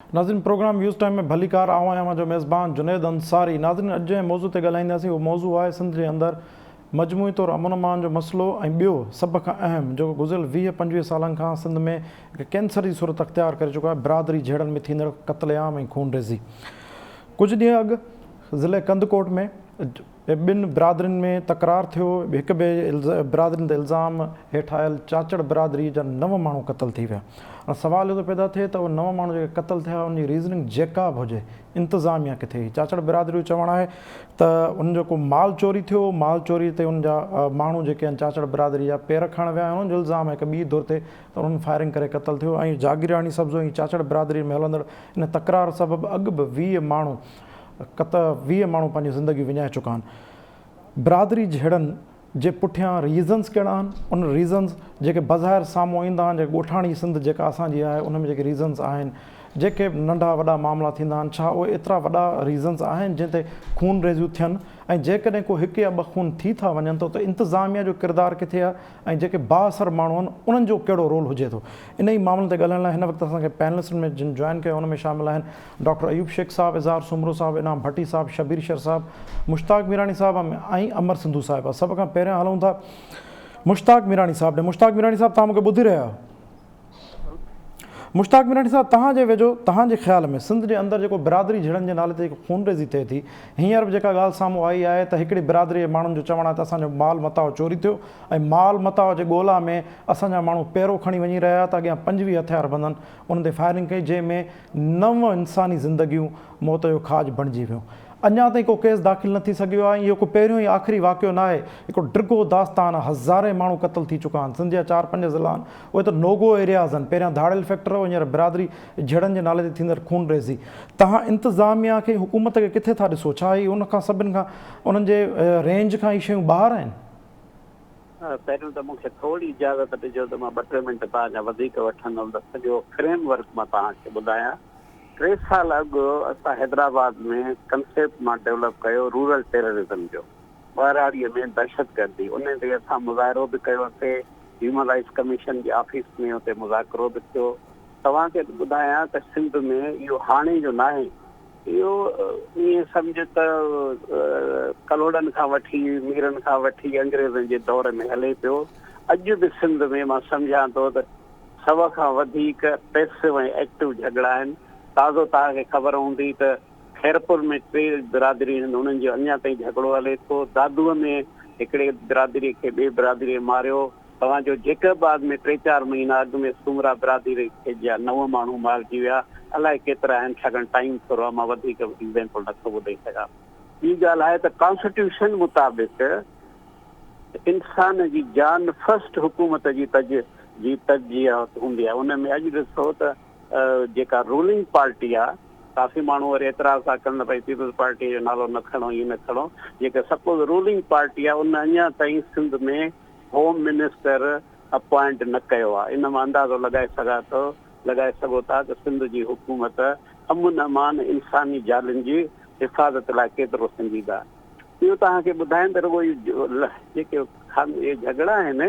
नाज़रीन programme views time में भलीकार आऊं आहियां जो मेज़बान जुनेद अंसारी। नाज़रीन अॼु जे मौज़ू ते ॻाल्हाईंदासीं। उहो मौज़ू आहे सिंध जे अंदरि मजमूई तौरु अमन अमान जो मसइलो ऐं ॿियो सभ खां अहम जो गुज़िरियल 20-25 सालनि खां सिंध में हिकु कैंसर जी सूरत अख़्तियार करे चुको आहे, बिरादरी जहिड़नि में थींदड़ क़त्लेआम ऐं खून रेज़ी। कुझु ॾींहं अॻु ज़िले कंदकोट में ॿिनि बिरादरियुनि में तकरार थियो। हिक ॿिए बिरादरियुनि ते इल्ज़ाम हेठि आयल चाचड़ बिरादरी जा 9 माण्हू क़तल थी विया। सवाल इहो पैदा थिए त उहे 9 माण्हू जेके क़तल थिया उनजी रीज़निंग जेका बि हुजे, इंतिज़ामिया किथे हुई। चाचड़ बिरादरी जो चवणु आहे त उनजो को माल चोरी थियो, माल चोरी ते उन जा माण्हू जेके आहिनि चाचड़ बिरादरी जा पेर खणण विया, उन्हनि जो इल्ज़ाम आहे हिकु ॿी दौर ते त उन्हनि फायरिंग करे क़तल थियो। ऐं जागीराणी सब्ज़ो ऐं चाचड़ बिरादरी में हलंदड़ इन तकरार सबबु अॻु बि 20 माण्हू पंहिंजी ज़िंदगी विञाए चुका आहिनि। बिरादरी जहिड़नि जे पुठियां रीज़न्स कहिड़ा आहिनि, उन रीज़न्स जेके बज़ाहिर साम्हूं ईंदा आहिनि, जेके ॻोठाणी सिंध जेका असांजी आहे उन में जेके रीज़न्स आहिनि, जेके नंढा वॾा मामला थींदा आहिनि, छा उहे एतिरा वॾा रीज़न्स आहिनि जंहिं ते खून रेज़ियूं थियनि? ऐं जेकॾहिं को हिकु या ॿ खून थी था वञनि त इंतिज़ामिया जो किरदारु किथे आहे ऐं जेके बाअसर माण्हू आहिनि उन्हनि जो कहिड़ो रोल हुजे थो? इन ई मामले ते ॻाल्हाइण लाइ हिन वक़्तु असांखे पैनलिस्टनि में जिन जॉइन कयो उन में शामिल आहिनि डॉक्टर अयूब शेख साहब, इज़हार सुमरो साहब, इनाम भट्टी साहब, शबीर शेर साहब, मुश्ताक मीरानी साहब ऐं अमर सिंधू साहिबा। सभ खां पहिरियां हलूं था मुश्ताक मीरानी साहब ॾे। मुश्ताक मीरानी साहब, तव्हां मूंखे ॿुधी रहिया आहियो? मुश्ताक मीरानी साहब, तव्हांजे वेझो तव्हांजे ख़्याल में सिंध जे अंदरि जेको बिरादरी जहिड़नि जे नाले ते जेको खून रेज़ी थिए थी, हींअर बि जेका ॻाल्हि साम्हूं आई आहे त हिकिड़ी बिरादरी जे माण्हुनि जो चवणु आहे त असांजो माल मताओ चोरी थियो ऐं माल मताओ जे ॻोल्हा में असांजा माण्हू पहिरों खणी वञी रहिया त अॻियां 25 हथियार बंदनि उन्हनि ते फायरिंग कई, जंहिंमें 9 इंसानी ज़िंदगियूं मौत जो खाज बणिजी वियूं। अञा ताईं को केस दाख़िल न थी सघियो आहे। इहो को पहिरियों ई आख़िरी वाक़ियो न आहे, हिकिड़ो डिघो दास्तान आहे। हज़ारे माण्हू क़तल थी चुका आहिनि। सिंध जा 4-5 ज़िला आहिनि, उहे त नोगो एरियाज़ आहिनि। पहिरियां धाड़ियल फैक्टर हो, हींअर बिरादरी जहिड़नि जे नाले ते थींदड़ खून रेज़ी। तव्हां इंतिज़ामिया खे, हुकूमत खे किथे था ॾिसो? छा ही उन खां सभिनि खां उन्हनि जे रेंज खां ई शयूं ॿाहिरि आहिनि? पहिरियों त मूंखे थोरी इजाज़त ॾिजो त मां 2-3 मिंट तव्हांजा वधीक वठंदुमि त सॼो फ्रेमवर्क मां तव्हांखे ॿुधायां। 3 साल अॻु असां हैदराबाद में कंसेप्ट मां डेवलप कयो रूरल टेररिज़म जो, ॿाराड़ीअ में दहशतगर्दी। उन ते असां मुज़ाहिरो बि कयोसीं, ह्यूमन राइट्स कमीशन जे ऑफिस में उते मुज़ाकिरो बि थियो। तव्हांखे ॿुधायां त सिंध में इहो हाणे जो न आहे, इहो ईअं सम्झ त करोड़नि खां वठी मीरनि खां वठी अंग्रेज़नि जे दौर में हले पियो। अॼु बि सिंध में मां सम्झां थो त 100 खां वधीक पैसिव ऐं एक्टिव झगड़ा आहिनि। ताज़ो तव्हांखे ख़बर हूंदी त खैरपुर में 3 बिरादरी आहिनि, उन्हनि जो अञा ताईं झगड़ो हले थो। दादूअ में हिकिड़े बिरादरी खे ॿिए बिरादरीअ मारियो। तव्हांजो जेकबाद में 3-4 महीना अॻु में सुमरा बिरादरी खे जा 9 माण्हू मारिजी विया। अलाए केतिरा आहिनि, छाकाणि टाइम थोरो आहे, मां वधीक एग्ज़ाम्पल नथो ॿुधाए सघां। ॿी ॻाल्हि आहे त कॉन्स्टिट्यूशन मुताबिक़ इंसान जी जान फर्स्ट हुकूमत जी तरजीह हूंदी आहे। उन में अॼु ॾिसो त जेका रूलिंग पार्टी आहे, काफ़ी माण्हू वरी एतिराज़ था कनि भई पीपल्स पार्टी जो नालो न खणो, इहो न खणो। जेका सपोज़ रूलिंग पार्टी आहे उन अञा ताईं सिंध में होम मिनिस्टर अपॉइंट न कयो आहे। इन मां अंदाज़ो लॻाए सघो था त सिंध जी हुकूमत अमन अमान इंसानी जालनि जी हिफ़ाज़त लाइ केतिरो संजीदा आहे। इहो तव्हांखे ॿुधाइनि त रुॻो जेके इहे झगड़ा आहिनि,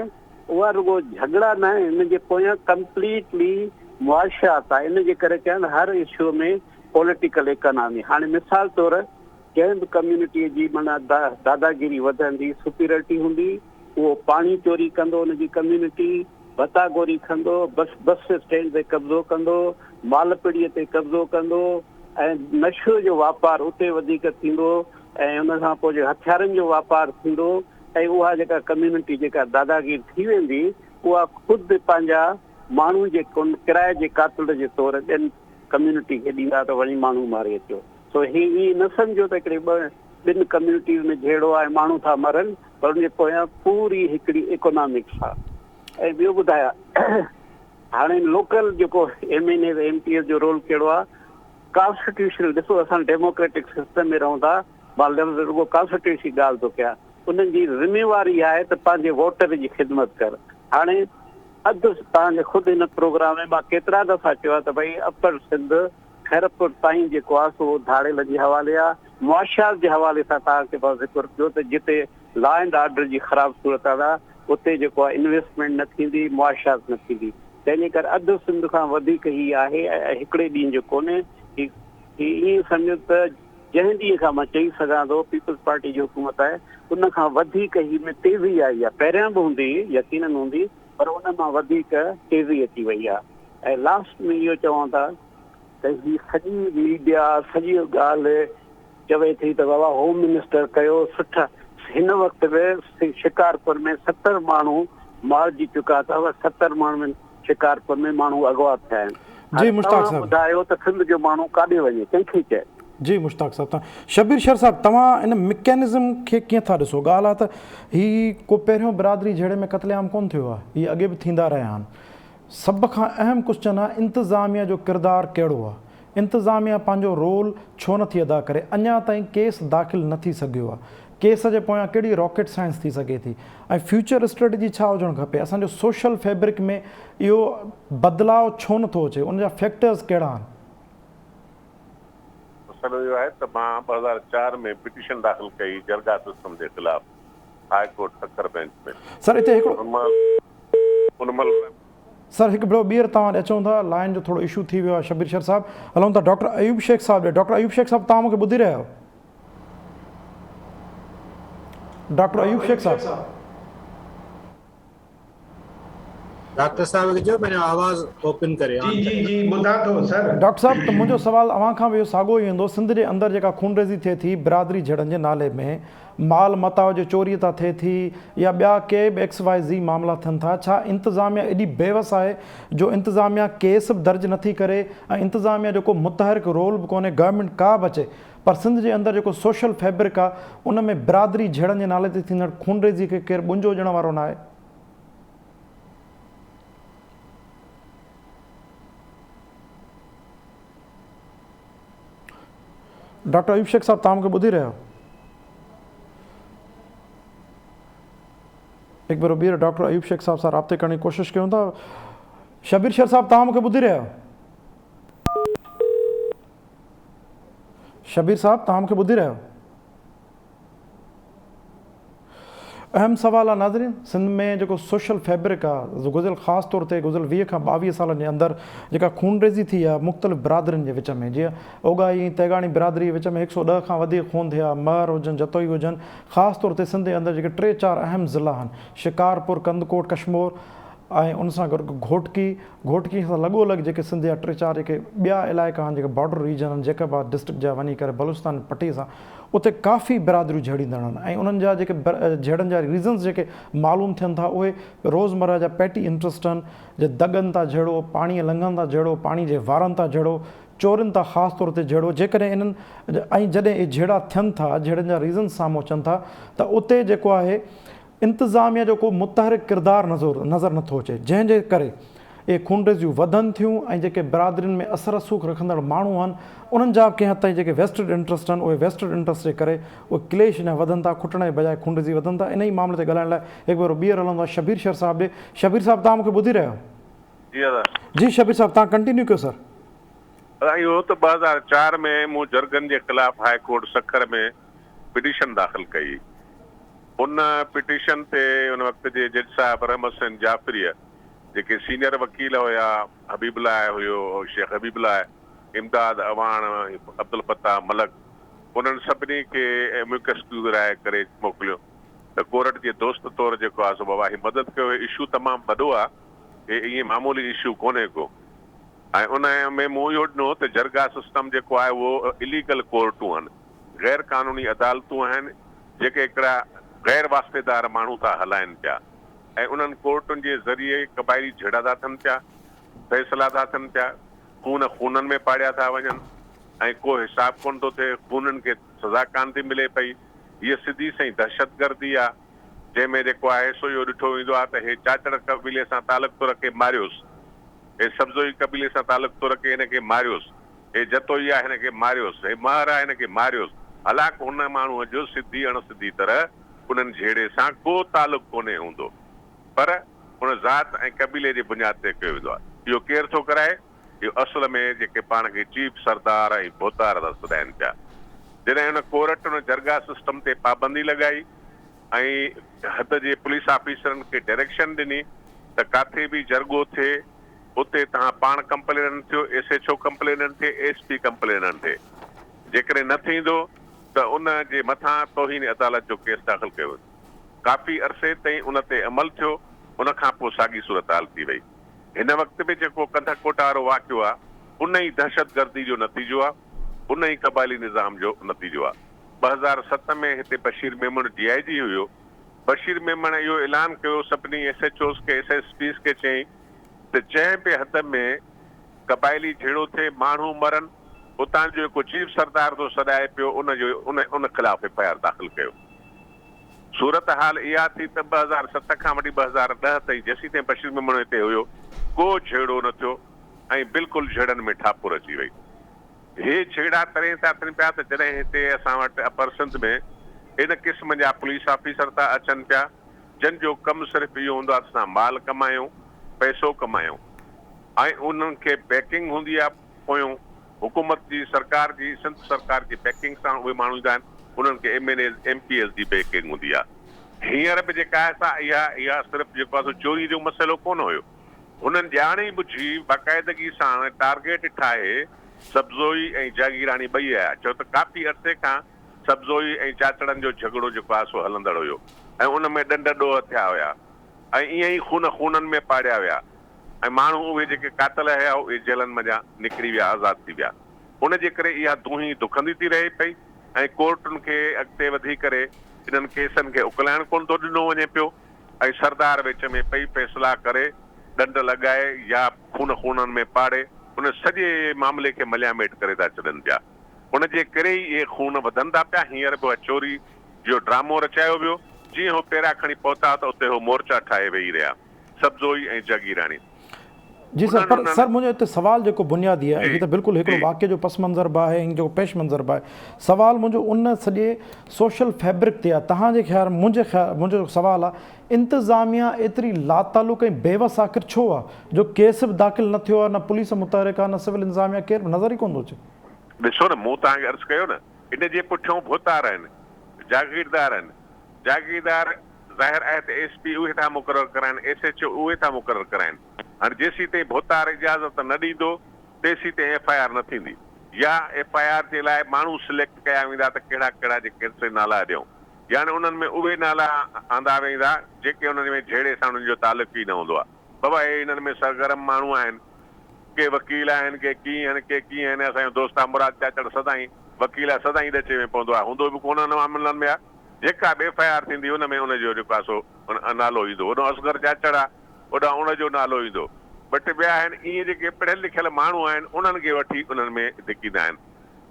उहा रुॻो झगड़ा न आहे, इन जे पोयां कंप्लीटली मुआशात आहे। इन जे करे चवनि हर इशू में पॉलिटिकल इकोनॉमी। हाणे मिसाल तौरु कंहिं बि कम्यूनिटीअ जी माना दादागिरी वधंदी, सुपीरियरिटी हूंदी, उहो पाणी चोरी कंदो, उनजी कम्यूनिटी भतागोरी कंदो, बस स्टैंड ते कब्ज़ो कंदो, मालपीड़ीअ ते कब्ज़ो कंदो, ऐं नशो जो वापारु उते वधीक थींदो, ऐं उन खां पोइ हथियारनि जो वापारु थींदो। ऐं उहा जेका कम्यूनिटी जेका दादागिरी थी वेंदी, उहा ख़ुदि पंहिंजा माण्हू जे किराए जे कातिल जे तौरु ॿियनि कम्यूनिटी खे ॾींदा त वरी माण्हू मारे अचो। सो हीअ न सम्झो त हिकिड़े 2 कम्यूनिटीज़ में झेड़ो आहे, माण्हू था मरनि, पर उनजे पोयां पूरी हिकिड़ी इकोनॉमिक्स आहे। ऐं ॿियो ॿुधाया, हाणे लोकल जेको MNA MPS जो रोल कहिड़ो आहे? कॉन्स्टिट्यूशनल। ॾिसो, असां डेमोक्रेटिक सिस्टम में रहूं था, मां रुॻो कॉन्स्टिट्यूशन जी ॻाल्हि थो कयां। उन्हनि जी ज़िमेवारी आहे त पंहिंजे वोटर जी ख़िदमत कर। हाणे अधु तव्हांजे ख़ुदि हिन प्रोग्राम में मां केतिरा दफ़ा चयो आहे त भई अपर सिंध खैरपुर ताईं जेको आहे सो धाड़ेल जे हवाले आहे। मुआशात जे हवाले सां तव्हांखे मां ज़िक्र कयो त जिते लॉ एंड ऑर्डर जी ख़राब सूरत आहे, उते जेको आहे इन्वेस्टमेंट न थींदी, मुआशात न थींदी। तंहिंजे करे अधु सिंध खां वधीक ही आहे ऐं हिकिड़े ॾींहं जो कोन्हे। ईअं सम्झो त जंहिं ॾींहं खां मां चई सघां थो पीपल्स पार्टी जी हुकूमत आहे उन खां वधीक ही में तेज़ी आई आहे। पहिरियां बि हूंदी यकीनन हूंदी, पर उन मां वधीक तेज़ी अची वई आहे। ऐं लास्ट में इहो चवां था त ही सॼी मीडिया सॼी ॻाल्हि चवे थी त बाबा होम मिनिस्टर कयो सुठा। हिन वक़्त बि शिकारपुर में 70 माण्हू मारिजी चुका अथव, 70 माण्हू शिकारपुर में माण्हू अगवा थिया आहिनि। जी मुश्ताक साहब ॿुधायो त सिंध जो माण्हू काॾे वञे, कंहिंखे चए? जी मुश्ताक साहब, शबीर शेर साहब, तव्हां इन मैकेनिज़म खे कीअं था ॾिसो? ॻाल्हि आहे त ही को पहिरियों बिरादरी जहिड़े में क़त्लेआम कोन थियो आहे, हीअ अॻे बि थींदा रहिया आहिनि। सभ खां अहम क्वेश्चन आहे इंतिज़ामिया जो किरदारु कहिड़ो आहे? इंतिज़ामिया पंहिंजो रोल छो नथी अदा करे? अञा ताईं केस दाख़िल न थी सघियो आहे। केस जे पोयां कहिड़ी रॉकेट साइंस थी सघे थी? ऐं फ्यूचर स्ट्रेटजी छा हुजणु खपे? असांजो सोशल फैब्रिक में इहो बदिलाव छो नथो अचे? उनजा फैक्टर्स कहिड़ा आहिनि? मसइलो इहो आहे त मां 2004 में पिटीशन दाख़िल कई जरगा सिस्टम जे ख़िलाफ़ हाई कोर्ट सक्कर बेंच में। सर हिते हिकिड़ो सर हिकु ॿियो ॿीहर तव्हां ॾे अचूं था, लाइन जो थोरो इशू थी वियो आहे शबीर शेर साहब। हलूं था डॉक्टर अयूब शेख साहब ॾे। डॉक्टर अयूब शेख साहब, तव्हां मूंखे ॿुधी रहिया आहियो? डॉक्टर अयूब शेख साहब, डॉक्टर साहब खे जो पंहिंजो आवाज़ ओपन करे। जी जी जी ॿुधां थो सर। डॉक्टर साहब, त मुंहिंजो सुवाल अव्हां खां बि इहो साॻियो ई हूंदो। सिंध जे अंदरि जेका खूनरेज़ी थिए थी बिरादरी जड़नि जे नाले में, माल मताउ जो चोरी था थिए थी या ॿिया के बि XYZ मामला थियनि था, छा इंतिज़ामिया एॾी बेवस आहे जो इंतिज़ामिया केस बि दर्ज नथी करे ऐं इंतिज़ामिया जो को मुतहरिक रोल बि कोन्हे, गवर्नमेंट का बि अचे, पर सिंध जे अंदरि जेको सोशल फैब्रिक आहे उन में बिरादरी जड़नि जे नाले ते थींदड़ खूनरेज़ी खे केरु बुंजो ॾियण वारो न आहे? डॉक्टर अयूब शेख साहब, तव्हां मूंखे ॿुधी रहिया आहियो? हिकु भेरो ॿीहर डॉक्टर अयूब शेख साहब सां राब्ते करण जी कोशिशि कयूं था। शबीर शेर साहब, तव्हां मूंखे ॿुधी रहिया आहियो? शबीर साहब, तव्हां मूंखे ॿुधी रहिया आहियो? अहम सवाल आहे नाज़रीन, सिंध में जेको सोशल फैब्रिक आहे गुज़िरियल ख़ासि तौर ते गुज़िरियल 20 खां 22 सालनि जे अंदरि जेका खूनरेज़ी थी आहे मुख़्तलिफ़ बिरादरियुनि जे विच में, जीअं ओगाई ऐं तेगाणी बिरादरी जे विच में 110 खां वधीक खून थिया, महर हुजनि, जतोई हुजनि। ख़ासि तौर ते सिंध जे अंदरि जेके 3-4 अहम ज़िला आहिनि, शिकारपुर, कंदकोट, कश्मीर ऐं उन सां गॾु घोटकी सां लॻोलॻि जेके सिंध जा 3-4 जेके ॿिया इलाइक़ा आहिनि, जेके बॉर्डर रीजन आहिनि, जेकबा डिस्ट्रिक्ट जा वञी करे बलूचिस्तान पटी सां, उते काफ़ी बिरादरियूं जहिड़ींदड़ आहिनि ऐं उन्हनि जा जेके जहिड़नि जा रीज़न्स जेके मालूम थियनि था उहे रोज़मर्रा जा पैटी इंट्रस्ट आहिनि, जे दगनि था जहिड़ो, पाणीअ लंघनि था जहिड़ो, पाणी जे वारनि था जहिड़ो, चोरियुनि था ख़ासि तौर ते जहिड़ो। जेकॾहिं इन्हनि ऐं जॾहिं इहे जहिड़ा थियनि था, जहिड़नि जा रीज़न्स साम्हूं अचनि था, त उते जेको आहे इंतिज़ामिया जो को मुतहरिक किरदारु नज़र नथो अचे, जंहिंजे करे इहे खूनरेज़ियूं वधनि थियूं ऐं जेके बिरादरियुनि में असर रसूख़ रखंदड़ माण्हू आहिनि उन्हनि जा कंहिं हद ताईं जेके वेस्टेड इंट्रस्ट आहिनि उहे वेस्टेड इंट्रस्ट जे करे उहे क्लेश न वधनि था, खुटण जे बजाए खूनरेज़ी वधनि था। इन ई मामले ते ॻाल्हाइण लाइ हिकु भेरो ॿीहर हलंदो आहे शबीर शेर साहब ॾे। शबीर साहब, तव्हां मूंखे ॿुधी रहिया आहियो? जी शबीर साहब, तव्हां कंटिन्यू कयो सर। इहो त 2004 में मूं जरगन जे ख़िलाफ़ हाई कोर्ट सक्कर में पिटीशन दाख़िल कई। उन पिटीशन ते उन वक़्त जे जज साहिब रहमत हुसैन जाफ़रीअ, जेके सीनियर वकील हुया, हबीबुल्लाह हुयो, शेख हबीबुल्लाह, इमदाद अवान, अब्दुल फताह मलक, उन्हनि सभिनी खे एम्यूकस क्यूरी राय करे मोकिलियो त कोर्ट जे दोस्त तौरु जेको आहे सो बाबा ही मदद कयो। इशू तमामु वॾो आहे, हे ईअं मामूली इशू कोन्हे को। ऐं उन में मूं इहो ॾिनो त जरगा सिस्टम जेको आहे उहो इलीगल कोर्टूं आहिनि, गैर कानूनी अदालतूं आहिनि, जेके हिकिड़ा गैर वास्तेदार माण्हू था हलाइनि पिया ऐं उन्हनि कोर्टुनि जे ज़रिए क़बाइली झेड़ा था थियनि पिया, फ़ैसिला था थियनि पिया, खूननि में पाड़िया था वञनि ऐं को हिसाब कोन थो थिए, खूननि खे सज़ा कान थी मिले पई। हीअ सिधी सही दहशतगर्दी आहे, जंहिंमें जेको आहे सो इहो ॾिठो वेंदो आहे त हे चाचड़ कबीले सां तालुक तो रखे मारियोसि, हे सब्ज़ोई कबीले सां तालुक तो रखे हिनखे मारियोसि, हे जतोई आहे हिनखे मारियोसि, हे महर आहे हिनखे मारियोसि। हालांकि हुन माण्हूअ जो सिधी अणसिधी तरह उन्हनि झेड़े सां को तालुक कोन्हे हूंदो, पर उन ज़ात ऐं कबीले जी बुनियाद ते कयो वेंदो आहे। इहो केरु थो कराए? इहो असल में जेके पाण खे चीफ सरदार ऐं भोतार था सॾाइनि पिया। जॾहिं हुन कोर्ट उन जरगा सिस्टम ते पाबंदी लॻाई ऐं हद जे पुलिस ऑफिसरनि खे डायरेक्शन ॾिनी त किथे बि जरगो थिए उते तव्हां पाण कंप्लेन थियो, SHO कंप्लेन थिए, SP कंप्लेन थिए। जेकॾहिं न थींदो त उन जे मथां तौहीन अदालत जो केस दाख़िल कयो। काफ़ी अरसे ताईं उन ते अमल थियो, उन खां पोइ साॻी सूरत हाल थी वई। हिन वक़्त में जेको कंधक कोटा वारो वाक़ियो आहे, उन ई दहशतगर्दी जो नतीजो आहे, उन ई क़बाइली निज़ाम जो नतीजो आहे। 2007 में हिते बशीर मेमण DIG हुयो। बशीर मेमण इहो ऐलान कयो सभिनी SHOs खे, SSPs खे चयईं त जंहिं बि हद में क़बाइली झेड़ो थिए, माण्हू मरनि, उतां जो जेको चीफ सरदार थो सॾाए पियो, उन ख़िलाफ़ FIR दाख़िल कयो। सूरत हाल इहा थी त 2007 खां वठी 2010 ताईं जेसीं ताईं बशीर मेमण हिते हुयो, को झेड़ो न थियो ऐं बिल्कुलु झेड़नि में ठापुर अची वई। हे झेड़ा तॾहिं था थियनि पिया त जॾहिं हिते असां वटि अपर सिंध में इन क़िस्म जा पुलिस ऑफिसर था अचनि पिया, जंहिंजो कमु सिर्फ़ु इहो हूंदो आहे असां माल कमायूं, पैसो कमायूं, ऐं उन्हनि खे बैकिंग हूंदी आहे पोयों हुकूमत जी, सरकार जी, सिंध सरकार जी बैकिंग सां उहे माण्हू ईंदा आहिनि, उन्हनि खे MNAs MPs जी बैकिंग हूंदी आहे। हींअर बि जेका आहे इहा सिर्फ़ु जेको आहे चोरी जो मसइलो कोन हुयो। हुननि ॼाणी बुझी बाक़ाइदगी सां टारगेट ठाहे सब्ज़ोई ऐं जागीराणी ॿई आया। छो त काफ़ी अरसे खां सब्ज़ोई ऐं चाचड़नि जो झगड़ो जेको आहे सो हलंदड़ हुयो ऐं उन में ॾंड ॾोह थिया हुया ऐं ईअं ई खूननि में पाड़िया विया ऐं माण्हू उहे जेके कातल हुया उहे जेलनि मञा निकिरी विया, आज़ादु थी विया। उन जे करे इहा दूही दुखंदी थी रहे पई ऐं कोर्टुनि खे अॻिते वधी करे इन्हनि केसनि खे उकलाइण कोन थो ॾिनो वञे पियो ऐं सरदार विच में पई फ़ैसिला करे ॾंड लॻाए या खूननि में पाड़े उन सॼे मामले खे मलियामेट करे था छॾनि पिया। उन जे करे ई इहे खून वधनि था पिया। हींअर बि चोरी जो ड्रामो रचायो वियो, जीअं हो पहिरियां खणी पहुता त उते हो मोर्चा ठाहे वेही रहिया, सब्ज़ोई ऐं जागीराणी। जी सर, पर सर मुंहिंजो हिते सवाल जेको बुनियादी आहे, हीअ त बिल्कुलु हिकिड़ो वाक़े जो पस मंज़र बि आहे ऐं जेको पेश मंज़र बि आहे। सवाल मुंहिंजो उन सॼे सोशल फैब्रिक ते आहे। तव्हांजे ख़्याल मुंहिंजो सवाल आहे, इंतिज़ामिया एतिरी लातालुक ऐं बेवस आख़िर छो आहे जो केस बि दाख़िल न थियो आहे, न पुलिस मुतहरिक आहे, न सिविल इंतिज़ामिया, केरु बि नज़र ई कोन थो अचे। ॾिसो न, मूं तव्हांखे अर्ज़ु कयो न, इन जे पुठियों भोतार आहिनि, जागीरदार आहिनि। जागीरदार ज़ाहिर आहे त SP उहे था मुक़ररु कराइनि, SHO उहे था मुक़ररु कराइनि। हाणे जेसीं ताईं भोतार इजाज़त न ॾींदो तेसीं ताईं FIR न थींदी, या FIR जे लाइ माण्हू सिलेक्ट कया वेंदा त कहिड़ा कहिड़ा जेके नाला ॾियूं, यानी उन्हनि में उहे नाला आंदा वेंदा जेके उन्हनि में झेड़े सां उन्हनि जो तालुक ई न हूंदो आहे। बाबा हे इन्हनि में सरगर्म माण्हू आहिनि, के वकील आहिनि, के कीअं आहिनि, के कीअं आहिनि। असांजो दोस्त आहे मुराद चाचड़, सदाईं वकील आहे, सदाईं ॾचे में पवंदो आहे, हूंदो बि कोन मामलनि में आहे। जेका बि FIR थींदी हुन में उनजो जेको आहे सो नालो ईंदो, होॾो असगर चाचड़ आहे होॾां उनजो नालो ईंदो। बट ॿिया आहिनि ईअं जेके पढ़ियल लिखियल माण्हू आहिनि, उन्हनि खे वठी उन्हनि में धिकींदा आहिनि।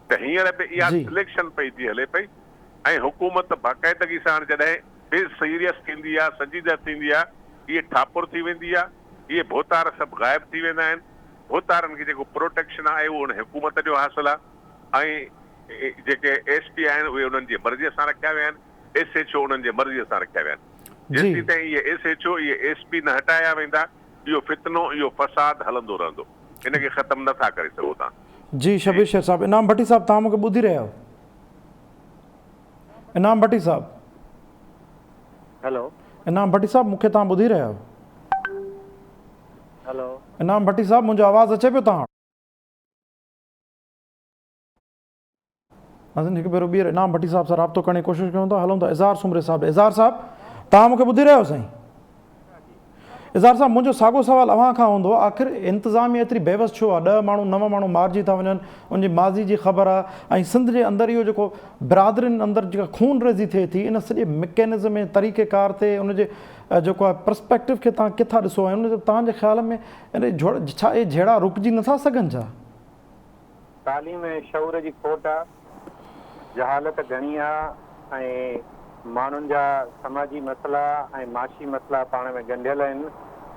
त हींअर बि इहा सिलेक्शन पई थी हले पई ऐं हुकूमत बाक़ाइदगी सां जॾहिं बि सीरियस थींदी आहे, संजीदा थींदी आहे, इहे ठापुर थी वेंदी आहे, इहे भोतार सभु ग़ाइब थी वेंदा आहिनि। भोतारनि खे जेको प्रोटेक्शन आहे उहो उन हुकूमत जो हासिलु आहे ऐं जेके SP आहिनि उहे उन्हनि जी मर्ज़ीअ सां रखिया विया आहिनि, SHO उन्हनि जे मर्ज़ीअ सां रखिया विया आहिनि। जेसीं ताईं इहे SHO इहे SP न हटाया वेंदा, इहो फितनो, इहो फसाद हलंदो रहंदो। इनखे ख़तमु नथा करे सघो तव्हां। जी शबीर शेर साहब, इनाम भट्टी साहब तव्हां मूंखे ॿुधी रहिया आहियो? इनाम भट्टी साहब, हेलो इनाम भट्टी साहब मूंखे तव्हां ॿुधी रहिया आहियो? हेलो इनाम भट्टी साहब, मुंहिंजो आवाज़ अचे पियो तव्हां? हिकु भेरो ॿीहर इनाम भट्टी साहब सां राब्तो करण जी कोशिशि कयूं था। हलूं था इज़हार सुमरे साहब। इज़हार साहब, तव्हां मूंखे ॿुधी रहियो साईं? इज़हार साहब, मुंहिंजो साॻियो सवाल अव्हां खां हूंदो, आख़िर इंतिज़ामिया एतिरी बेवस छो आहे? 10 माण्हू 9 माण्हू मारिजी था वञनि, उनजी माज़ी जी ख़बर आहे ऐं सिंध जे अंदरि इहो जेको बिरादरियुनि अंदरि जेका खून रेज़ी थिए थी, इन सॼे मैकेनिज़म ऐं तरीक़ेकार ते उनजे जेको आहे पर्सपेक्टिव खे तव्हां किथां ॾिसो ऐं उनजो तव्हांजे ख़्याल में छा इहे झेड़ा रुकिजी नथा सघनि छा? तालीम ऐं शऊर जी खोट आहे, जहालत घणी आहे ऐं माण्हुनि जा समाजी मसइला ऐं माशी मसइला पाण में ॻंढियल आहिनि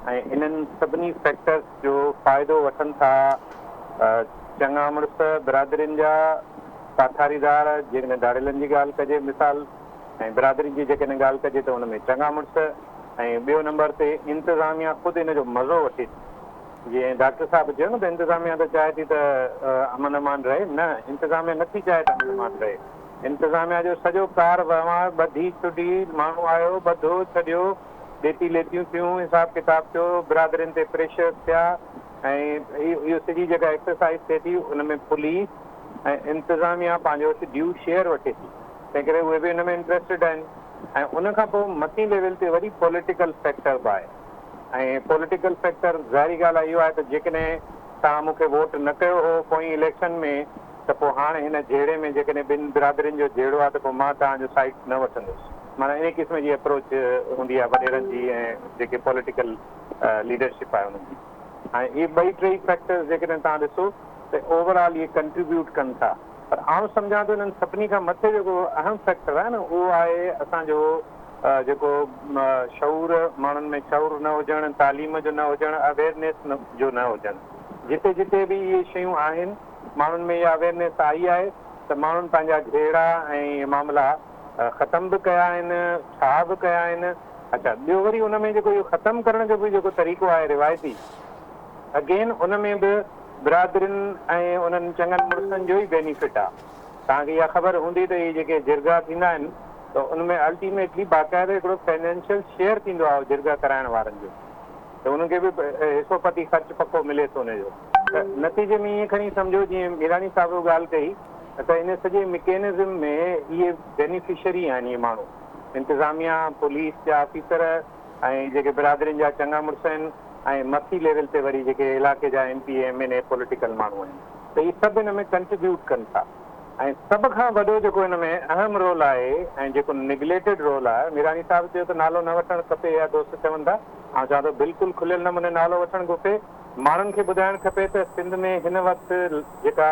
ऐं इन्हनि सभिनी फैक्टर्स जो फ़ाइदो वठनि था चङा मुड़ुस बिरादरियुनि जा, साथारीदार, जेकॾहिं दाड़िलनि जी ॻाल्हि कजे मिसाल, ऐं बिरादरी जी जेकॾहिं ॻाल्हि कजे त हुन में चङा मुड़ुस, ऐं ॿियो नंबर ते इंतिज़ामिया ख़ुदि इन जो मज़ो वठे थी। जीअं डॉक्टर साहिबु चयो न त इंतिज़ामिया त चाहे थी त अमन अमान रहे, न, इंतिज़ामिया नथी चाहे त अमन अमान रहे। इंतिज़ामिया जो सॼो कार वहिंवार ॿधी छुटी, माण्हू आयो ॿधो छॾियो, ॾेती लेतियूं थियूं, हिसाब किताब थियो, बिरादरियुनि ते प्रेशर थिया, ऐं इहो सॼी जेका एक्सरसाइज थिए थी उन में पुलिस ऐं इंतिज़ामिया पंहिंजो ड्यू शेयर वठे थी, तंहिं करे उहे बि हिन में इंट्रस्टेड आहिनि। ऐं उन खां पोइ मथी लेवल ते वरी पॉलिटिकल फैक्टर बि आहे, ऐं पॉलिटिकल फैक्टर ज़ाहिरी ॻाल्हि आहे इहो आहे त जेकॾहिं तव्हां मूंखे वोट न कयो हो पोइ इलेक्शन में, त पोइ हाणे हिन जहिड़े में जेकॾहिं ॿिनि बिरादरियुनि जो जहिड़ो आहे त पोइ मां तव्हांजो साइड न वठंदुसि। माना इन क़िस्म जी अप्रोच हूंदी आहे वॾेरनि जी ऐं जेके पॉलिटिकल लीडरशिप आहे उन्हनि जी। ऐं इहे ॿई टई फैक्टर्स जेकॾहिं तव्हां ॾिसो त ओवरऑल इहे कंट्रीब्यूट कनि था। पर आउं सम्झां थो इन्हनि सभिनी खां मथे जेको अहम फैक्टर आहे न उहो आहे असांजो जेको शऊर, माण्हुनि में शऊर न हुजणु, तालीम जो न हुजणु, अवेयरनेस जो न हुजणु। जिते जिते बि इहे शयूं आहिनि माण्हुनि में इहा अवेयरनेस आई आहे त माण्हुनि पंहिंजा घेड़ा ऐं मामला ख़तम बि कया आहिनि, छा बि कया आहिनि। अच्छा, ॿियो वरी उन में जेको इहो ख़तमु करण जो बि जेको तरीक़ो आहे रिवायती, अगेन उन में बि बिरादरियुनि ऐं उन्हनि चङनि मुड़ुसनि जो ई बेनिफिट आहे। तव्हांखे इहा ख़बर हूंदी त इहे जेके जिरगा थींदा आहिनि त उनमें अल्टीमेटली बाक़ाइदे हिकिड़ो फाइनेंशियल शेयर थींदो आहे जिरगा कराइण वारनि जो, त उनखे बि हिसो पती ख़र्चु पको मिले थो उनजो। त नतीजे में ईअं खणी सम्झो जीअं मीरानी साहिबु ॻाल्हि कई त इन सॼे मिकेनिज़म में इहे बेनिफिशरी आहिनि इहे माण्हू, इंतिज़ामिया, पुलिस जा ऑफिसर ऐं जेके बिरादरियुनि जा चङा मुड़ुस आहिनि ऐं मथी लेवल ते वरी जेके इलाइक़े जा MP MNA पॉलिटिकल माण्हू आहिनि, त इहे सभु हिन में कंट्रीब्यूट कनि था। ऐं सभ खां वॾो जेको हिन में अहम रोल आहे ऐं जेको निगलेटेड रोल आहे, मीरानी साहिबु चयो त नालो न वठणु खपे या दोस्त चवनि था, ऐं चवां थो बिल्कुलु खुलियल नमूने नालो वठणु खपे। माण्हुनि खे ॿुधाइणु खपे त सिंध में हिन वक़्तु जेका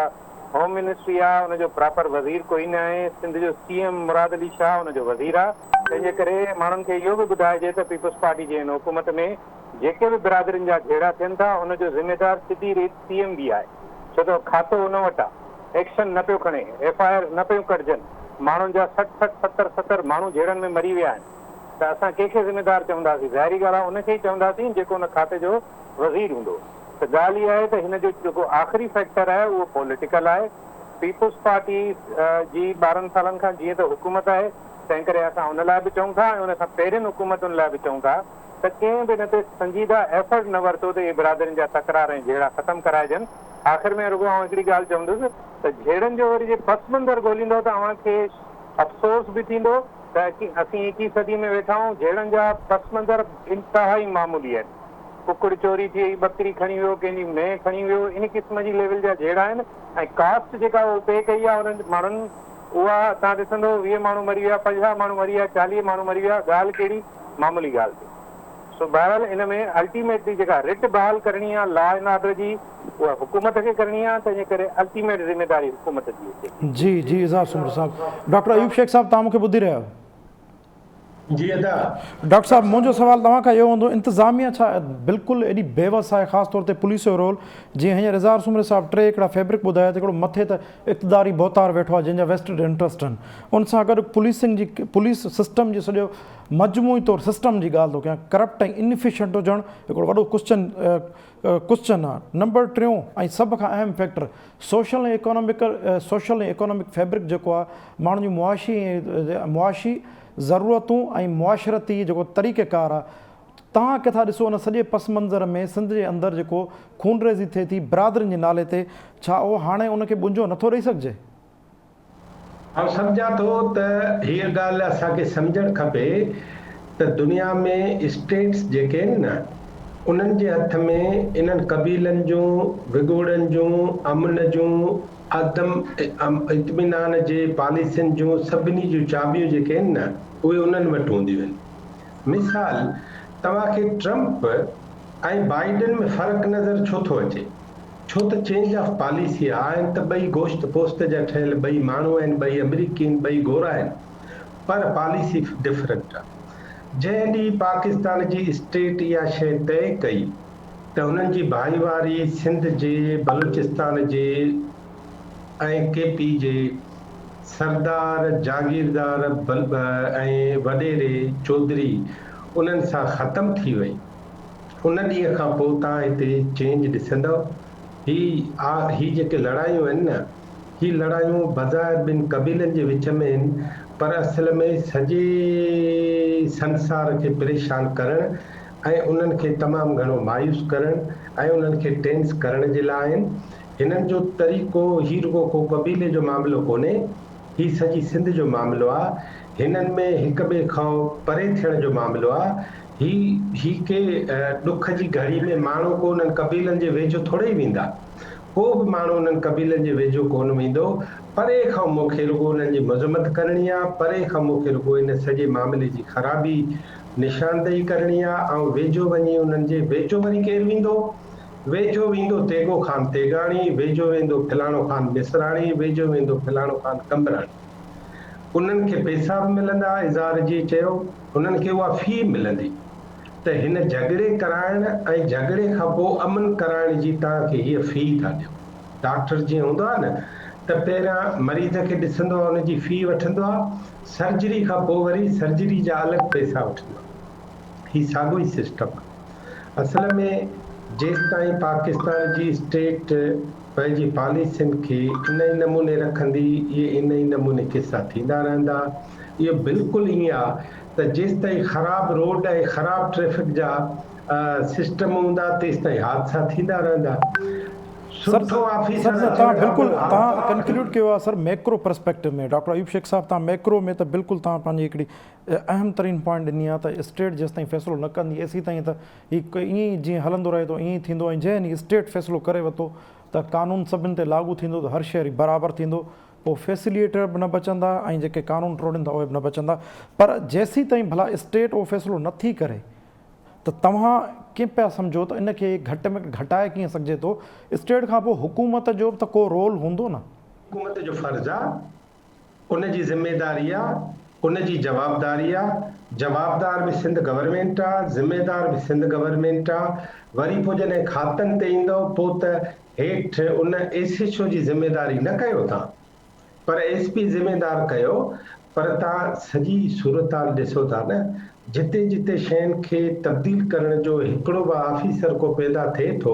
होम मिनिस्ट्री आहे उनजो प्रॉपर वज़ीर कोई न आहे। सिंध जो CM मुराद अली शाह उनजो वज़ीर आहे। तंहिंजे करे माण्हुनि खे इहो बि ॿुधाइजे त पीपल्स पार्टी जे हिन हुकूमत में जेके बि बिरादरियुनि जा घेड़ा थियनि था उनजो ज़िम्मेदार सिधी रीति CM बि आहे, छो त खातो उन वटि आहे, एक्शन न पियो खणे, FIR न पियूं कढजनि, माण्हुनि जा 60 70 माण्हू जहिड़नि में मरी विया आहिनि, त असां कंहिंखे ज़िम्मेदार चवंदासीं? ज़ाहिरी ॻाल्हि आहे उनखे ई चवंदासीं जेको उन खाते जो वज़ीर हूंदो। त ॻाल्हि इहा आहे त हिन जो जेको आख़िरी फैक्टर आहे उहो पॉलिटिकल आहे। पीपल्स पार्टी जी 12 सालनि खां जीअं त हुकूमत आहे, तंहिं करे असां उन लाइ बि चऊं था ऐं उन खां पहिरियुनि हुकूमतुनि लाइ बि चऊं था त कंहिं बि हिन ते संजीदा एफर्ट न वरितो त इहे बिरादरियुनि जा तकरार ऐं जहिड़ा ख़तमु कराइजनि। आख़िर में रुॻो आउं हिकिड़ी ॻाल्हि चवंदुसि त जहिड़नि जो वरी जे पस मंज़र ॻोल्हींदो त अव्हांखे अफ़सोस बि थींदो त असीं 21 सदी में वेठा आहियूं जहिड़नि जा पस मंज़र इंतिहाई मामूली आहिनि। कुकड़ चोरी थी वई, बकरी खणी वियो, कंहिंजी मेंह खणी वियो, इन क़िस्म जी लेवल जा जहिड़ा आहिनि। ऐं कास्ट जेका उहो पे कई आहे उन्हनि माण्हुनि, उहा तव्हां ॾिसंदो 20 माण्हू मरी विया, 50 माण्हू मरी विया, 40 माण्हू मरी विया, ॻाल्हि कहिड़ी मामूली ॻाल्हि थी। सो बहरहाल इन में अल्टीमेटली जेका रिट बहाल करणी आहे लॉ एंड ऑर्डर जी, उहा हुकूमत खे करणी आहे, तंहिंजे करे अल्टीमेट ज़िम्मेदारी हुकूमत जी अचे। जी जी इज़हार सुमर साहब। डॉक्टर अयूब शेख साहब तव्हां मूंखे ॿुधी रहिया आहियो? जी अदा। डॉक्टर साहब मुंहिंजो सवाल तव्हां खां इहो हूंदो, इंतिज़ामिया छा बिल्कुलु एॾी बेवस आहे, ख़ासि तौर ते पुलिस जो रोल? जीअं हींअर इज़हार सुमर साहब 3 हिकिड़ा फैब्रिक ॿुधाया त हिकिड़ो मथे त इक़्तिदारी बोतार वेठो आहे जंहिंजा वेस्टेड इंट्रस्ट आहिनि, उन सां गॾु पुलिस सिस्टम जी सॼो मजमूई तौरु सिस्टम जी ॻाल्हि थो कयां, करप्ट ऐं इनफिशियंट हुजणु हिकिड़ो वॾो क्वेश्चन आहे। नंबर 3 ऐं सभ खां अहम फैक्टर सोशल ऐं इकोनॉमिक फैब्रिक जेको आहे, माण्हुनि जी मुआशी ज़रूरतूं ऐं मुआशरती जेको तरीक़ेकार आहे, तव्हां किथां ॾिसो उन सॼे पस मंज़र में सिंध जे अंदरि जेको खूनरेज़ी थिए थी बिरादरियुनि जे नाले ते, छा उहो हाणे उनखे बुंजो नथो ॾेई सघिजे? आउं सम्झां थो त हीअ ॻाल्हि असांखे सम्झणु खपे त दुनिया में स्टेट्स जेके आहिनि न, उन्हनि जे हथ में इन्हनि कबीलनि जूं, विगोड़नि जूं, अमन जूं, इत्मीनान जे पॉलिसियुनि जूं सभिनी जूं चाबियूं जेके आहिनि न, उहे उन्हनि वटि हूंदियूं आहिनि। मिसाल तव्हांखे ट्रम्प ऐं बाइडन में फ़र्क़ु नज़र छो थो अचे? छो त चेंज ऑफ पॉलिसी आहिनि त ॿई गोश्त पोस्त जा ठहियल ॿई माण्हू आहिनि, ॿई अमेरिकी आहिनि, ॿई गोरा आहिनि, पर पॉलिसी डिफरेंट आहे। जंहिं ॾींहुं पाकिस्तान जी स्टेट इहा शइ तय कई त हुननि जी भाईवारी सिंध जे, बलूचिस्तान जे ऐं KP जे सरदार, जागीरदार ऐं वॾेरे चौधरी उन्हनि सां ख़तमु थी वई। उन ॾींहं खां पोइ तव्हां हिते चेंज ॾिसंदव। ही जेके लड़ायूं आहिनि न, ही लड़ायूं बज़ाहिर ॿिनि कबीलनि जे विच में आहिनि, पर असल में सॼे संसार खे परेशान करणु ऐं उन्हनि खे तमामु घणो मायूस करणु ऐं उन्हनि खे टेंस करण जे लाइ आहिनि। हिननि जो तरीक़ो ही रुगो को क़बीले जो मामिलो कोन्हे, ही सॼी सिंध जो मामिलो आहे। हिननि में हिक ॿिए खां परे थियण जो मामिलो आहे। ही के ॾुख जी घड़ी में माण्हू को उन्हनि क़बीलनि जे वेझो थोरे ई वेंदा, को बि माण्हू उन्हनि क़बीलनि जे वेझो कोन वेंदो। परे खां मूंखे रुगो उन्हनि जी मज़म्मत करणी आहे, परे खां मूंखे रुगो इन सॼे मामले जी ख़राबी निशानदेही करणी आहे। ऐं वेझो वञी उन्हनि जे वेझो वरी केरु वेंदो? वेझो वेंदो तेगो ख़ान तेगाणी, वेझो वेंदो फिलाणो ख़ान मिसराणी, वेझो वेंदो फिलाणो ख़ान कंबराणी। उन्हनि खे पैसा बि मिलंदा, इज़ार जी चयो, उन्हनि खे उहा फी मिलंदी। त हिन झगड़े कराइण ऐं झगड़े खां पोइ अमन कराइण जी तव्हांखे हीअ फी था ॾियो। डॉक्टर जीअं हूंदो आहे न त पहिरियां मरीज़ खे ॾिसंदो आहे, उनजी फी वठंदो आहे, सर्जरी खां पोइ वरी सर्जरी जा अलॻि पैसा वठंदो आहे। ही साॻियो ई सिस्टम आहे। असल में जेसिताईं पाकिस्तान जी स्टेट पंहिंजी पॉलिसियुनि खे इन ई नमूने रखंदी, इहे इन ई नमूने किसा थींदा रहंदा। इहो बिल्कुलु ईअं आहे त जेसिताईं ख़राब रोड ऐं ख़राब ट्रैफिक जा सिस्टम हूंदा, तेसिताईं हादसा थींदा रहंदा। सर सुठो ऑफिसर सर तव्हां बिल्कुलु तव्हां कंक्लूड कयो आहे सर मैक्रो पर्सपेक्टिव में। डॉक्टर अयूब शेख साहब तव्हां मैक्रो में त बिल्कुलु तव्हां पंहिंजी हिकिड़ी अहम तरीन पॉइंट ॾिनी आहे त स्टेट जेसिताईं फ़ैसिलो न कंदी एसी ताईं त हीउ ईअं ई जीअं हलंदो रहे थो ईअं ई थींदो। ऐं जंहिं स्टेट फ़ैसिलो करे वरितो त कानून सभिनि ते लागू थींदो, त हर शहर बराबरि थींदो, पोइ फैसिलिटेटर बि न बचंदा ऐं जेके कानून टोड़ींदा उहे बि न बचंदा। पर जेसी ताईं भला स्टेट उहो फ़ैसिलो नथी करे त तव्हां कीअं पिया सम्झो त इन खे घटि में घटाए कीअं सघिजे थो? स्टेट खां पोइ हुकूमत जो बि त को रोल हूंदो न? हुकूमत जो फर्ज़ु आहे, उनजी ज़िम्मेदारी आहे, उनजी जवाबदारी आहे। जवाबदार बि सिंध गवर्नमेंट आहे, ज़िम्मेदार बि सिंध गवर्नमेंट आहे। वरी पोइ जॾहिं खातनि ते ईंदो पोइ त हेठि उन एसएचओ जी ज़िम्मेदारी न कयो तव्हां, पर एसपी ज़िम्मेदार कयो। पर तव्हां सॼी सूरताल ॾिसो था न, जिते जिते शयुनि खे तब्दील करण जो हिकिड़ो बि ऑफिसर को पैदा थिए थो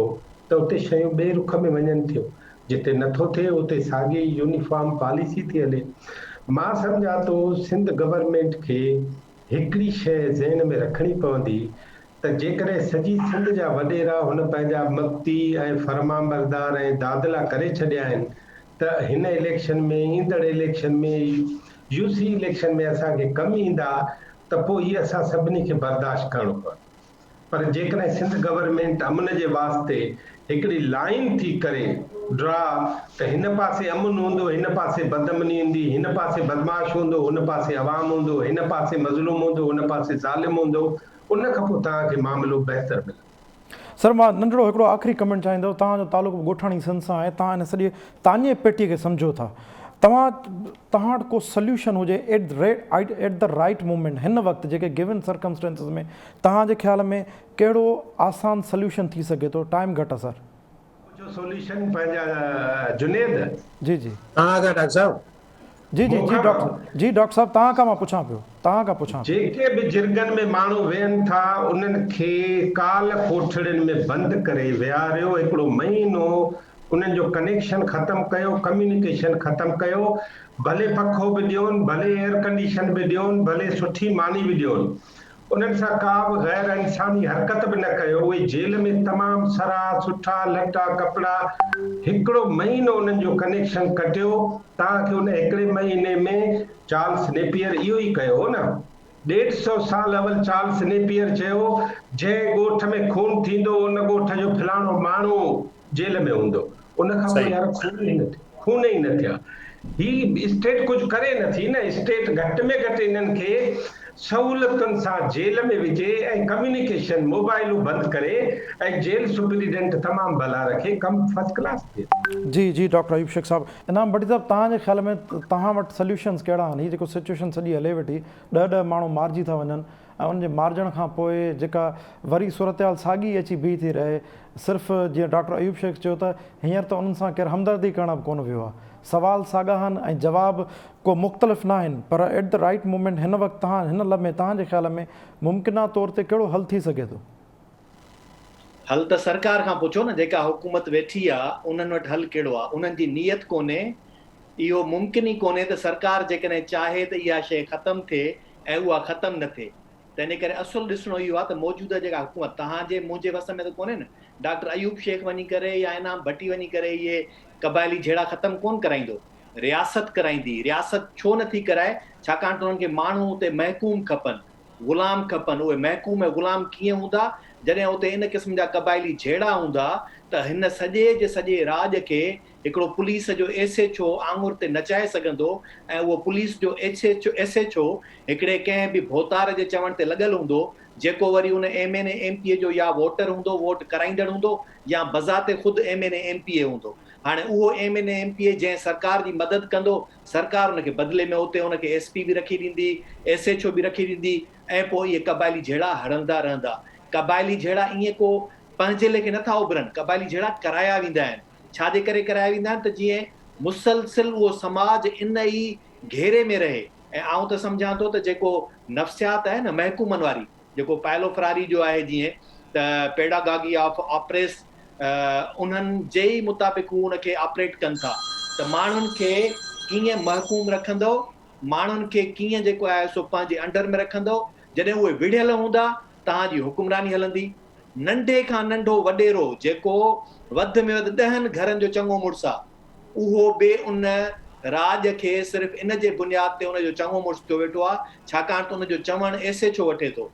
त उते शयूं ॿिए रुख में वञनि थियूं। जिते नथो थिए उते साॻी यूनिफॉर्म पॉलिसी थी हले। मां सम्झां थो सिंध गवर्नमेंट खे हिकिड़ी शइ ज़हन में रखणी पवंदी त जेकॾहिं सॼी सिंध जा वॾेरा हुन पंहिंजा मफ्ती ऐं फरमाबरदार ऐं दादला करे छॾिया आहिनि त हिन इलेक्शन में, ईंदड़ इलेक्शन में, यूसी इलेक्शन में असांखे कमु ईंदा त पोइ इहे असां सभिनी खे बर्दाश्त करिणो पवंदो। पर जेकॾहिं सिंध गवर्नमेंट अमन जे वास्ते हिकिड़ी लाइन थी करे ड्रा त हिन पासे अमन हूंदो, हिन पासे बदअमनी हूंदी, हिन पासे बदमाश हूंदो, हुन पासे अवाम हूंदो, हिन पासे मज़लूम हूंदो, हुन पासे ज़ालिम हूंदो, उन खां पोइ तव्हांखे मामिलो बहितर मिलंदो। सर मां नंढड़ो हिकिड़ो आख़िरी कमेंट चाहींदो। तव्हांजो तालुक़ु ॻोठाणी सिंध सां आहे, तव्हां इन सॼे ताने पेटीअ खे सम्झो था। तव्हां वटि को सोल्यूशन हुजे एट द राइट मोमेंट, हिन वक़्तु जेके गिवन सर्कमस्टेंसिस में तव्हांजे ख़्याल में कहिड़ो आसान सोल्यूशन थी सघे थो? टाइम घटि आहे सर। जो सोल्यूशन पंहिंजा जुनेद जी जी डॉक्टर साहब जी डॉक्टर साहब तव्हां खां मां पुछां पियो जेके बि जिरगनि में माण्हू वेहनि था उन्हनि खे काल कोठड़ियुनि में बंदि करे विहारियो, हिकिड़ो महीनो उन्हनि जो कनेक्शन ख़तमु कयो, कम्युनिकेशन ख़तमु कयो। भले पखो बि ॾियोनि, भले एयर कंडीशन बि ॾियोनि, भले सुठी मानी बि ॾियोनि, उन्हनि सां का बि गैर इंसानी हरकत बि न कयो। उहे जेल में तमामु सरा सुठा लटा कपिड़ा, हिकिड़ो महीनो उन्हनि जो कनेक्शन कटियो। तव्हांखे उन हिकिड़े महीने में चार्ल्स नेपियर इहो ई कयो हो न। 150 साल अवल चार्ल्स नेपियर चयो जंहिं ॻोठ में खून थींदो उन ॻोठ जो फलाणो माण्हू जेल में हूंदो। उन खां पोइ यार खून ई न थिया। ही स्टेट कुझु करे नथी न। स्टेट घटि में घटि इन्हनि खे सहूलियतुनि सां जेल में विझे ऐं कम्युनिकेशन मोबाइलूं बंदि करे ऐं जेल सुपरिटेंडेंट तमामु भला रखे, कमु फर्स्ट क्लास थिए। जी डॉक्टर अयूब शेख साहब, इनाम भट्टी साहब तव्हांजे ख़्याल में तव्हां वटि सोल्यूशंस कहिड़ा आहिनि? हीअ जेको सिचुएशन सॼी हले वेठी, 10 माण्हू मारिजी था वञनि ऐं उनजे मारिजण खां पोइ जेका वरी सूरत साॻी अची बीह थी रहे। सिर्फ़ु जीअं डॉक्टर अयूब शेख चयो त हींअर त उन्हनि सां केरु हमदर्दी करण बि कोन वियो आहे। सवाल साॻा आहिनि ऐं जवाब को मुख़्तलिफ़ न आहिनि, पर एट द राइट मोमेंट हिन वक़्तु तव्हां हिन लम्हे तव्हांजे ख़्याल में मुमकिना तौर ते कहिड़ो हल थी सघे थो? हल त सरकार खां पुछो न, जेका हुकूमत वेठी आहे उन्हनि वटि हल कहिड़ो आहे? उन्हनि जी नीयत कोन्हे, इहो मुमकिन ई कोन्हे त सरकार जेकॾहिं चाहे त इहा शइ ख़तमु थिए ऐं उहा ख़तमु न थिए। त इन करे असुलु ॾिसणो इहो आहे त मौजूदा जेका हुकूमत तव्हांजे मुंहिंजे वस में त कोन्हे न। डॉक्टर अयूब शेख वञी करे या इनाम भट्टी वञी करे इहे क़बाइली झेड़ा ख़तमु कोन कराईंदो, रियासत कराईंदी। रियासत छो नथी कराए? छाकाणि त उन्हनि खे माण्हू उते महकूम खपनि, ग़ुलाम खपनि। उहे महकूम ऐं ग़ुलाम कीअं हूंदा? जॾहिं उते इन क़िस्म जा क़बाइली झेड़ा हूंदा त हिन सॼे जे सॼे राज खे हिकिड़ो पुलिस जो SHO आङुर ते नचाए सघंदो, ऐं उहो पुलिस जो SHO हिकिड़े कंहिं बि भोतार जे चवण ते लॻल हूंदो, जेको वरी उन MNA MPA जो या वोटर हूंदो, वोट कराईंदड़ हूंदो, या बज़ाते ख़ुदि MNA MPA हूंदो। हाणे उहो MNA MPA जंहिं सरकार जी मदद कंदो, सरकार उनखे बदिले में उते उनखे SP बि रखी ॾींदी, SHO बि रखी ॾींदी, ऐं पोइ इहे क़बाइली झेड़ा हणंदा रहंदा। क़बाइली झेड़ा ईअं को पंहिंजे लेखे नथा उभरनि, क़बाइली झेड़ा कराया वेंदा आहिनि। छाजे करे कराया वेंदा आहिनि? त जीअं मुसलसिल उहो समाज इन ई घेरे में रहे। ऐं आउं त सम्झां थो त जेको नफ़्सियात आहे न महकूमनि वारी, जेको पायलो फरारी जो आहे, जीअं त पेडागागी ऑफ ऑपरेस, उन्हनि जे ई मुताबिक़ हू उनखे ऑपरेट कनि था त माण्हुनि खे कीअं महकूम रखंदो, माण्हुनि खे कीअं जेको आहे सो पंहिंजे अंडर में रखंदो। जॾहिं उहे विढ़ियल हूंदा तव्हांजी हुकुमरानी हलंदी। नंढे खां नंढो वॾेरो जेको वधि में वधि 10 घरनि जो चङो मुड़ुसु आहे, उहो बि उन राज खे सिर्फ़ु इन जे बुनियाद ते उनजो चङो मुड़ुसु थियो वेठो आहे, छाकाणि त उनजो चवणु SHO वठे थो।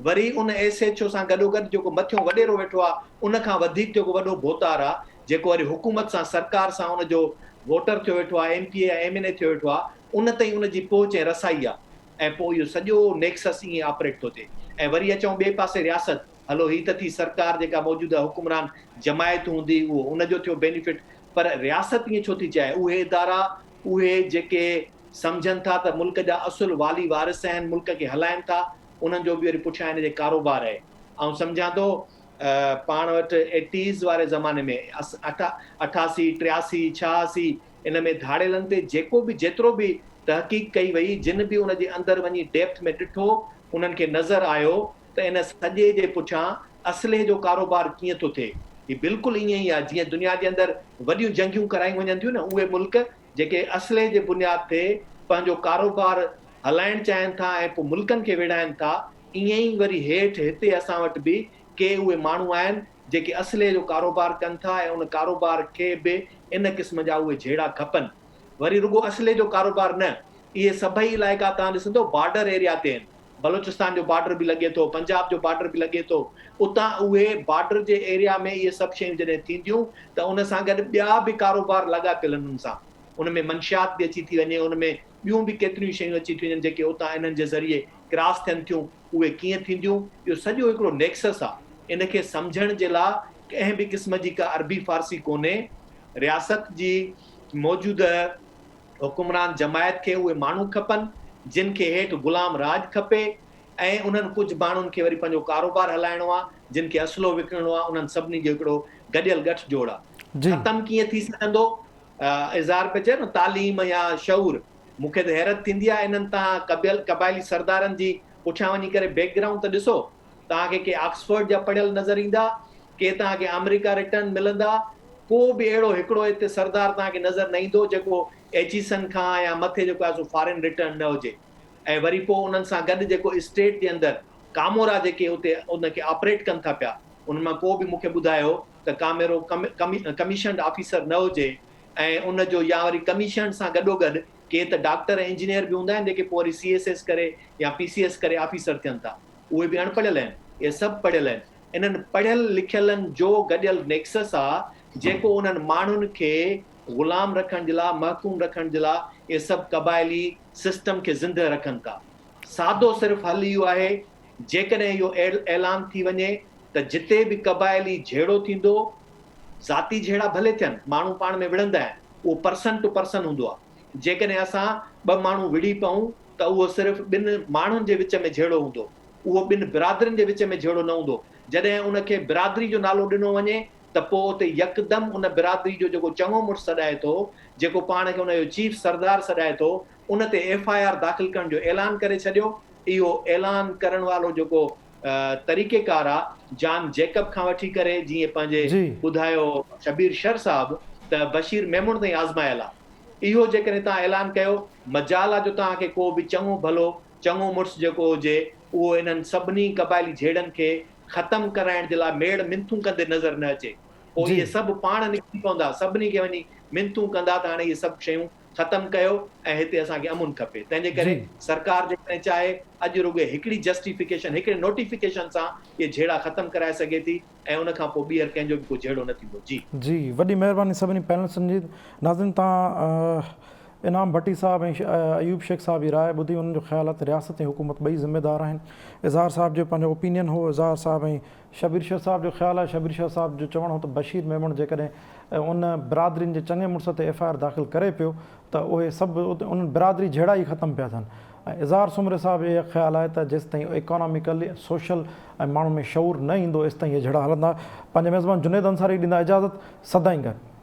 वरी उन SHO सां गॾोगॾु जेको मथियों वॾेरो वेठो आहे, उन खां वधीक जेको वॾो भोतार आहे, जेको वरी हुकूमत सां सरकार सां उनजो वोटर थियो वेठो आहे, MPA या MNA थियो वेठो आहे, उन ताईं उनजी पहुच ऐं रसाई आहे। ऐं पोइ इहो सॼो नेक्सस ईअं ऑपरेट थो थिए। ऐं वरी अचूं ॿिए पासे रियासत, हलो ही त थी सरकार जेका मौजूदा हुकुमरान जमायत हूंदी उहो उनजो थियो बेनिफिट, पर रियासत ईअं छो थी चाहे? उहे इदारा, उहे जेके सम्झनि था त मुल्क जा असुल वाली वारिस आहिनि, मुल्क खे हलाइनि था, उन्हनि जो बि वरी पुठियां हिन जे कारोबार आहे। ऐं सम्झां थो पाण वटि 80s वारे ज़माने में 88, 83, 86 इन में धाड़ेलनि ते जेको बि जेतिरो बि तहक़ीक़ कई वई, जिन बि उन जे अंदरि वञी डेप्थ में ॾिठो, उन्हनि खे नज़र आयो त इन सॼे जे पुठियां असले जो कारोबार कीअं थो थिए। हीउ बिल्कुलु ईअं ई आहे जीअं दुनिया जे अंदरि वॾियूं जंगियूं करायूं वञनि थियूं न, उहे मुल्क जेके असले जे बुनियाद ते पंहिंजो कारोबार हलाइणु चाहिनि था ऐं पोइ मुल्कनि खे विढ़ाइनि था, ईअं ई वरी हेठि हिते असां वटि बि के उहे माण्हू आहिनि जेके असले जो कारोबार कनि था, ऐं उन कारोबार खे बि इन क़िस्म जा उहे झेड़ा खपनि। वरी रुगो असले जो कारोबार न, इहे सभई इलाइक़ा तव्हां ॾिसंदो बॉर्डर एरिया ते आहिनि। बलोचिस्तान जो बॉर्डर बि लॻे थो, पंजाब जो बॉर्डर बि लॻे थो। उतां उहे बॉर्डर जे एरिया में इहे सभु शयूं जॾहिं थींदियूं त उन सां गॾु ॿिया बि कारोबार लॻा पियल आहिनि। उन सां उन में मंशियात बि अची थी वञे, उन में ॿियूं बि केतिरियूं शयूं अची थियूं वञनि जेके उतां इन्हनि जे ज़रिए क्रॉस थियनि थियूं। उहे कीअं थींदियूं, इहो सॼो हिकिड़ो नेक्सस आहे। इन खे सम्झण जे लाइ कंहिं बि क़िस्म जी का अरबी फारसी कोन्हे। रियासत जी मौजूदा हुकुमरान जमायत खे उहे माण्हू खपनि जिन खे हेठि ग़ुलाम राज खपे, ऐं उन्हनि कुझु माण्हुनि खे वरी पंहिंजो कारोबार हलाइणो आहे, जिन खे असलो विकिणणो आहे। उन्हनि सभिनी जो हिकिड़ो गॾियल गठजोड़ आहे। ख़तमु कीअं थी सघंदो? इज़हार पियो चए न तालीम या शऊर। मूंखे त हैरत थींदी आहे इन्हनि तव्हां क़बाइली सरदारनि जी पुठियां वञी करे बैकग्राउंड त ॾिसो। तव्हांखे के ऑक्सफोर्ड जा पढ़ियल नज़र ईंदा, के तव्हांखे अमेरिका रिटर्न मिलंदा, को बि अहिड़ो हिकिड़ो हिते सरदार तव्हांखे नज़र न ईंदो जेको एचिसन खां या मथे जेको आहे सो फॉरेन रिटर्न न हुजे। ऐं वरी पोइ उन्हनि सां गॾु जेको स्टेट जे अंदरि कामोरा जेके उते उनखे ऑपरेट कनि था पिया, उन मां को बि मूंखे ॿुधायो त कामेरो कमीशन ऑफिसर न हुजे, ऐं उनजो या वरी कमीशन सां गॾोगॾु के त डॉक्टर ऐं इंजीनियर बि हूंदा आहिनि जेके पोइ वरी CSS करे या PCS करे ऑफिसर थियनि था। उहे बि अणपढ़ियल आहिनि, इहे सभु पढ़ियल आहिनि। इन्हनि पढ़ियल लिखियलनि जो गॾियल नेक्सस आहे जेको उन्हनि माण्हुनि खे ग़ुलाम रखण जे लाइ, महकूम रखण जे लाइ इहे सभु क़बाइली सिस्टम खे ज़िंदह रखनि था। सादो सिर्फ़ु हल इहो आहे, जेकॾहिं इहो ऐलान थी वञे त जिते बि क़बाइली झेड़ो थींदो, ज़ाती झेड़ा भले थियनि, माण्हू पाण में विढ़ंदा आहिनि, उहो पर्सन टू पर्सन हूंदो आहे। जेकॾहिं असां 2 माण्हू विढ़ी पऊं त उहो सिर्फ़ु 2 माण्हुनि जे विच में झेड़ो हूंदो, उहो 2 बिरादरियुनि जे विच में झेड़ो न हूंदो। जॾहिं उनखे बिरादरी जो नालो ॾिनो वञे त पोइ उते यकदमि उन बिरादरी जो जेको चङो मुड़ुसु सॾाए थो, जेको पाण खे उनजो चीफ सरदार सॾाए थो, उन ते FIR दाख़िल करण जो ऐलान करे छॾियो। इहो ऐलान करण वारो जेको तरीक़ेकार आहे, जॉन जैकब खां वठी करे जीअं पंहिंजे ॿुधायो शबीर शर साहब, त बशीर मेमून ताईं आज़मायल आहे। इहो जेकॾहिं तव्हां ऐलान कयो, मजाल आहे जो तव्हांखे को बि चङो भलो चङो मुड़ुसु जेको हुजे उहो इन्हनि सभिनी क़बाइली झेड़नि खे ख़तमु कराइण जे लाइ मेड़ मिनथूं कंदे नज़र न अचे। पोइ जी। इहे सभु पाण निकिरी पवंदा, सभिनी खे वञी मिनथूं कंदा त हाणे इहे सभु शयूं ख़तमु कयो ऐं हिते असांखे अमुन खपे। तंहिंजे करे जी। सरकार जेकॾहिं चाहे अॼु रुॻो हिकिड़ी जस्टिफिकेशन, हिकिड़े नोटिफिकेशन सां इहे झेड़ा ख़तमु कराए सघे थी ऐं उन खां पोइ ॿीहर कंहिंजो बि को झेड़ो न थींदो। जी जी, वॾी महिरबानी सभिनी पैनलिस्टनि जी। नाज़रीन, तव्हां इनाम भट्टी साहब ऐं अयूब शेख साहब जी राय ॿुधी, उन्हनि जो ख़्यालात रियासत ऐं हुकूमत ॿई ज़िम्मेदार आहिनि। इज़हार साहब जो पंहिंजो ओपिनियन हो, इज़हार साहब ऐं शबीर शाह साहब जो ख़्यालु आहे। शबीर शाह साहब जो चवणु हो त बशीर मेमण जेकॾहिं उन बिरादरीनि जे चङे मुड़ुस ते FIR दाख़िल करे पियो त उहे सभु उन्हनि बिरादरी जहिड़ा ई ख़तमु पिया थियनि। ऐं इज़हार सुमरे साहब जो इहो ख़्यालु आहे त जेसि ताईं इकोनॉमिकली सोशल ऐं माण्हुनि में शऊर न ईंदो, एसि ताईं इहे जहिड़ा हलंदा। पंहिंजे मेज़बान जुनेद अंसारी ॾींदा इजाज़त। सदाईं गॾु।